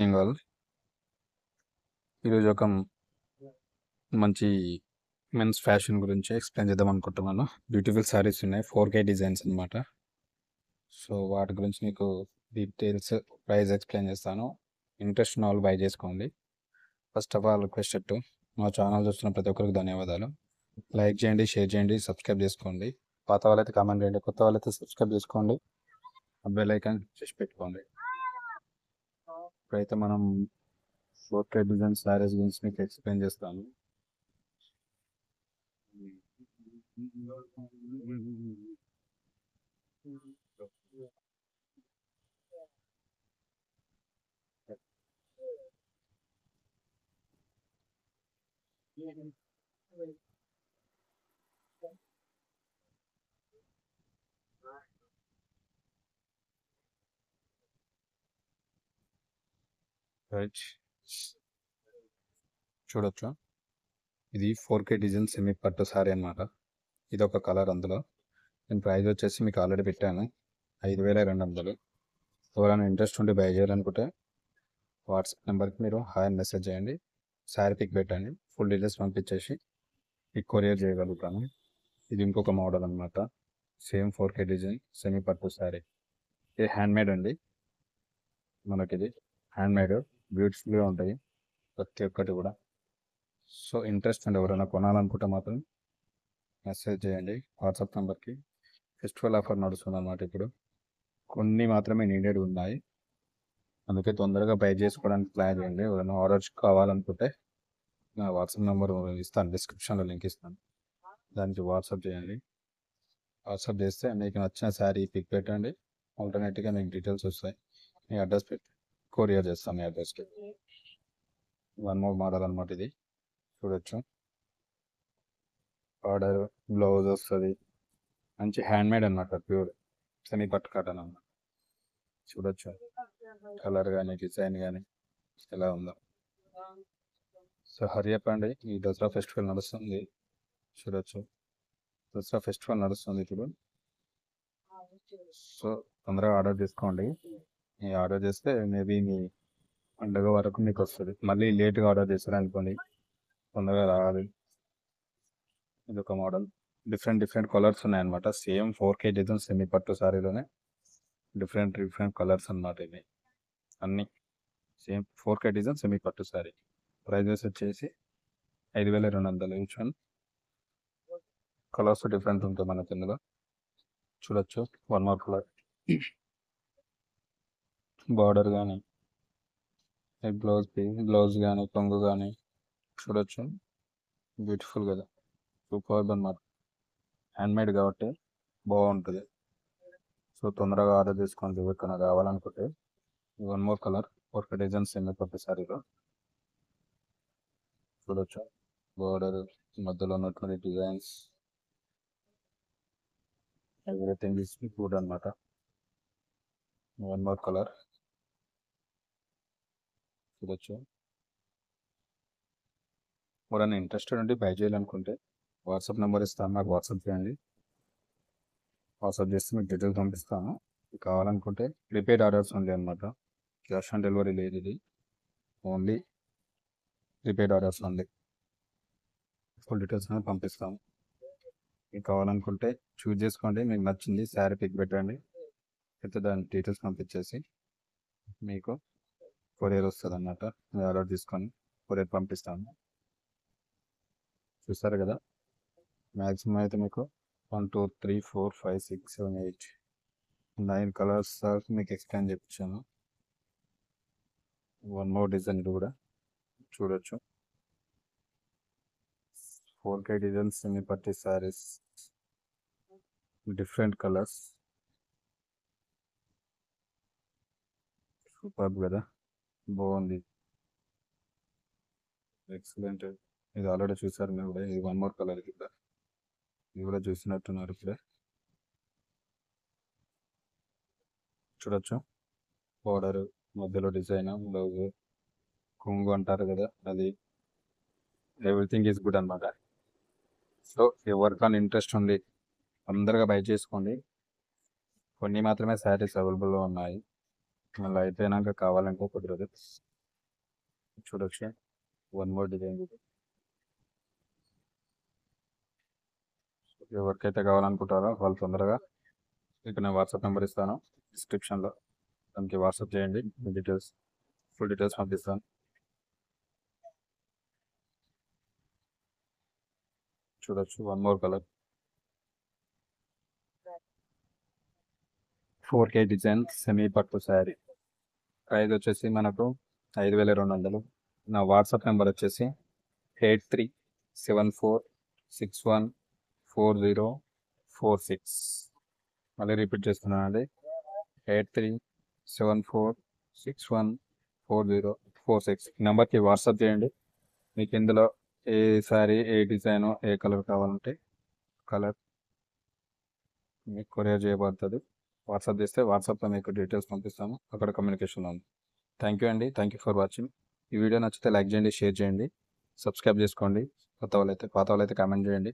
బెంగాల్ ఈరోజు ఒక మంచి మెన్స్ ఫ్యాషన్ గురించి ఎక్స్ప్లెయిన్ చేద్దాం అనుకుంటున్నాను. బ్యూటిఫుల్ శారీస్ ఉన్నాయి, 4K డిజైన్స్ అనమాట. సో వాటి గురించి మీకు డీటెయిల్స్, ప్రైస్ ఎక్స్ప్లెయిన్ చేస్తాను. ఇంట్రెస్ట్ ఉన్న వాళ్ళు బై చేసుకోండి. ఫస్ట్ ఆఫ్ ఆల్ రిక్వెస్ట్, మా ఛానల్ చూస్తున్న ప్రతి ఒక్కరికి ధన్యవాదాలు. లైక్ చేయండి, షేర్ చేయండి, సబ్స్క్రైబ్ చేసుకోండి. పాత వాళ్ళైతే కామెంట్ చేయండి, కొత్త వాళ్ళైతే సబ్స్క్రైబ్ చేసుకోండి, బెల్ ఐకాన్ చేసి పెట్టుకోండి. ఇప్పుడైతే మనం 4K డిజైన్ శారీస్ గురించి మీకు ఎక్స్ప్లెయిన్ చేస్తాను. రైట్, చూడొచ్చు. ఇది 4K డిజైన్ సెమీ పట్టు సారీ అనమాట. ఇది ఒక కలర్. అందులో నేను ప్రైస్ వచ్చేసి మీకు ఆల్రెడీ పెట్టాను, 5200. ఎవరైనా ఇంట్రెస్ట్ ఉండి బై చేయాలనుకుంటే వాట్సాప్ నెంబర్కి మీరు హాయ్ అని మెసేజ్ చేయండి, శారీ పిక్ పెట్టండి, ఫుల్ డీటెయిల్స్ పంపించేసి మీకు కొరియర్ చేయగలుగుతాను. ఇది ఇంకొక మోడల్ అనమాట, సేమ్ 4K డిజైన్ సెమీ పట్టు శారీ. ఇది హ్యాండ్మేడ్ అండి, మనకిది హ్యాండ్మేడ్, బ్యూటిఫుల్గా ఉంటాయి ప్రతి ఒక్కటి కూడా. సో ఇంట్రెస్ట్ అండి, ఎవరైనా కొనాలనుకుంటే మాత్రం మెసేజ్ చేయండి వాట్సాప్ నెంబర్కి. ఫెస్టివల్ ఆఫర్ నడుస్తుంది అన్నమాట. ఇప్పుడు కొన్ని మాత్రమే నీడెడ్ ఉన్నాయి, అందుకే తొందరగా బై చేసుకోవడానికి ప్లాన్ చేయండి. ఎవరైనా ఆర్డర్స్ కావాలనుకుంటే నా వాట్సాప్ నెంబర్ ఇస్తాను, డిస్క్రిప్షన్లో లింక్ ఇస్తాను, దానికి వాట్సాప్ చేయండి. వాట్సాప్ చేస్తే మీకు నచ్చిన శారీ పిక్ పెట్టండి, ఆల్టర్నేట్గా మీకు డీటెయిల్స్ వస్తాయి, మీ అడ్రస్ పెట్టి కొరియర్ చేస్తాను మీ అడ్రస్కి. 1 మోర్ మోడల్ అనమాట. ఇది చూడొచ్చు, ఆర్డర్ బ్లౌజ్ వస్తుంది, మంచి హ్యాండ్మేడ్ అనమాట, ప్యూర్ సెమీ పట్టు కాటన్ అన్నమాట. చూడొచ్చు కలర్ కానీ డిజైన్ కానీ ఎలా ఉందో. సో హరి చెప్పండి, ఈ దసరా ఫెస్టివల్ నడుస్తుంది, చూడొచ్చు. దసరా ఫెస్టివల్ నడుస్తుంది ఇప్పుడు. సో తొందరగా ఆర్డర్ చేసుకోండి. ఈ ఆర్డర్ చేస్తే మేబీ మీ పండుగ వరకు మీకు వస్తుంది. మళ్ళీ లేట్గా ఆర్డర్ చేస్తారనుకోండి, తొందరగా రాదు. ఇది ఒక మోడల్, డిఫరెంట్ కలర్స్ ఉన్నాయన్నమాట. సేమ్ 4K డిజైన్ సెమీ పట్టు సారీలోనే డిఫరెంట్ కలర్స్ అన్నమాట. ఇవి అన్నీ సేమ్ 4K డిజైన్ సెమీ పట్టు సారీ. ప్రైజెస్ వచ్చేసి 5200 ఈచ్ వన్. కలర్స్ డిఫరెంట్ ఉంటుంది మనకి ఇందులో. చూడొచ్చు 1 మోర్ కలర్, బార్డర్ కానీ బ్లౌజ్ కానీ కొంగు కానీ చూడొచ్చు, బ్యూటిఫుల్ కదా, సూపర్ అన్నమాట. హ్యాండ్మేడ్ కాబట్టి బాగుంటుంది. సో తొందరగా ఆర్డర్ చేసుకోండి ఎవరికైనా కావాలనుకుంటే. 1 more colour, 4K design semi పట్టు సారీలో చూడొచ్చు. బార్డర్ మధ్యలో ఉన్నటువంటి డిజైన్స్, ఎవ్రీథింగ్ ఇస్ గుడ్ అనమాట. 1 మోర్ కలర్ చూడొచ్చు. ఎవరైనా ఇంట్రెస్టెడ్ ఉండి బై చేయాలనుకుంటే వాట్సాప్ నెంబర్ ఇస్తాను, నాకు వాట్సాప్ చేయండి. వాట్సాప్ చేస్తే మీకు డీటెయిల్స్ పంపిస్తాను. కావాలనుకుంటే ప్రీపెయిడ్ ఆర్డర్స్ ఉంది అనమాట, క్యాష్ ఆన్ డెలివరీ లేదు. ఇది ఓన్లీ ప్రీపెయిడ్ ఆర్డర్స్ ఉంది. ఫుల్ డీటెయిల్స్ అనేది పంపిస్తాము. మీకు కావాలనుకుంటే చూస్ చేసుకోండి, మీకు నచ్చింది శారీ పిక్ పెట్టండి, అయితే దాని డీటెయిల్స్ పంపించేసి మీకు కొరియర్ వస్తుంది అన్నమాట. మీరు ఆర్డర్ తీసుకొని కొరియర్ పంపిస్తాను. చూస్తారు కదా, మ్యాక్సిమం అయితే మీకు 1 2 3 4 5 6 7 8 9 కలర్స్ మీకు ఎక్స్ప్లెయిన్ చేయించాను. 1 మోర్ డిజైన్ ఇది కూడా చూడొచ్చు. 4K డిజైన్స్ సెమీ పట్టి శారీస్, డిఫరెంట్ కలర్స్, సూపర్ కదా, బాగుంది, ఎక్సలెంట్. ఇది ఆల్రెడీ చూసారు మీరు కూడా. ఇది 1 మోర్ కలర్ కింద, ఇది కూడా చూసినట్టున్నారు ఇప్పుడే. చూడొచ్చు, బార్డర్ మధ్యలో డిజైన్, బ్లౌజ్ కొంగు అంటారు కదా అది, ఎవ్రీథింగ్ ఈజ్ గుడ్ అనమాట. సో ఎవరికైనా ఇంట్రెస్ట్ ఉంది తొందరగా బై చేసుకోండి. కొన్ని మాత్రమే శారీస్ అవైలబుల్లో ఉన్నాయి, మళ్ళీ అయిపోయినాక కావాలంటే కుదరదు. చూడొచ్చు. వన్ మోర్ డిజైన్ ఇది. ఎవరికైతే కావాలనుకుంటారో వాళ్ళు తొందరగా ఇక్కడ నేను వాట్సాప్ నెంబర్ ఇస్తాను డిస్క్రిప్షన్లో, దానికి వాట్సాప్ చేయండి. మీ డీటెయిల్స్, ఫుల్ డీటెయిల్స్ పంపిస్తాను. చూడొచ్చు one more colour. 4K design semi పట్టు శారీ. ప్రైస్ వచ్చేసి మనకు 5200. నా వాట్సాప్ నెంబర్ వచ్చేసి 8374614046. మళ్ళీ రిపీట్ చేస్తున్నానండి, 8374614046. నెంబర్కి వాట్సాప్ చేయండి. మీకు ఇందులో ఏ శారీ, ఏ డిజైన్, ఏ కలర్ కావాలంటే కలర్ మీకు కొరియర్ చేయబడుతుంది. వాట్సాప్ చేస్తే వాట్సాప్లో మీకు డీటెయిల్స్ పంపిస్తాము, అక్కడ కమ్యూనికేషన్ ఉంది. థ్యాంక్ యూ అండి. Thank you for watching. ఈ వీడియో నచ్చితే లైక్ చేయండి, షేర్ చేయండి, సబ్స్క్రైబ్ చేసుకోండి. పాత వాళ్ళైతే కామెంట్ చేయండి.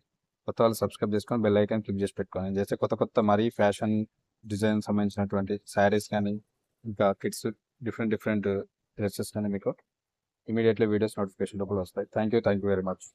కొత్త వాళ్ళు సబ్స్క్రైబ్ చేసుకొని బెల్ ఐకాన్ క్లిక్ చేసి పెట్టుకోండి. చేస్తే కొత్త మరీ ఫ్యాషన్ డిజైన్ సంబంధించినటువంటి శారీస్ కానీ ఇంకా కిడ్స్ డిఫరెంట్ డ్రెస్సెస్ కానీ మీకు ఇమీడియట్లీ వీడియోస్ నోటిఫికేషన్ లోపల వస్తాయి. Thank you very much.